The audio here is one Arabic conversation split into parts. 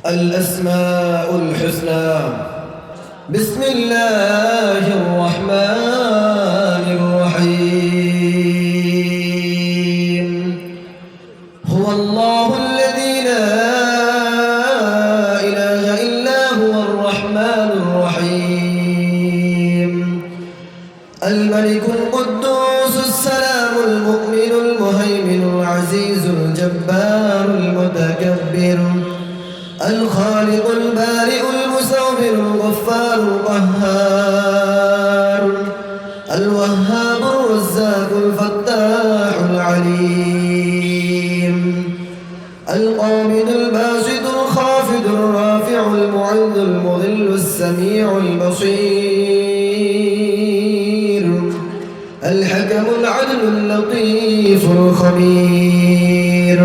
الأسماء الحسنى. بسم الله الرحمن الرحيم. هو الله الذي لا إله إلا هو الرحمن الرحيم. الملك القدوس السلام المؤمن المهيمن العزيز الجبار المتكبر الخالق البارئ المصور الغفار القهار الوهاب الرزاق الفتاح العليم القابض الباسط الخافض الرافع المعز المذل السميع البصير الحكم العدل اللطيف الخبير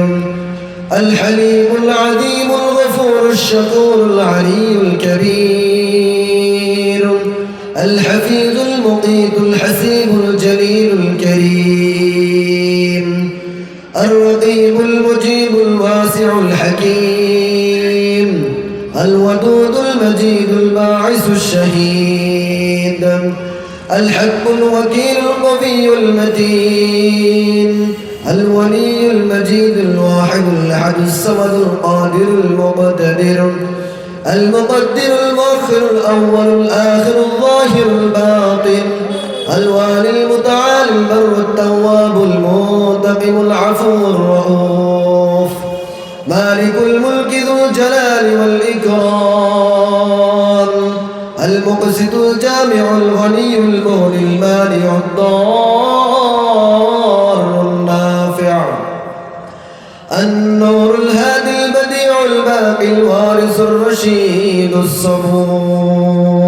الحليم العظيم الغفور الشكور العلي الكبير الحفيظ المقيت الحسيب الجليل الكريم الرقيب المجيب الواسع الحكيم الودود المجيد الباعث الشهيد الحق الوكيل القوي المتين الولي المجيد الواحد الأحد الصمد القادر المقتدر المقدر المؤخر الأول الآخر الظاهر الباطن الوالي المتعالي البر التواب المنتقم العفو الرؤوف مالك الملك ذو الجلال والإكرام المقسط الجامع الغني المغني المانع الضار النافع النور الهادي البديع الباقي الوارث الرشيد الصبور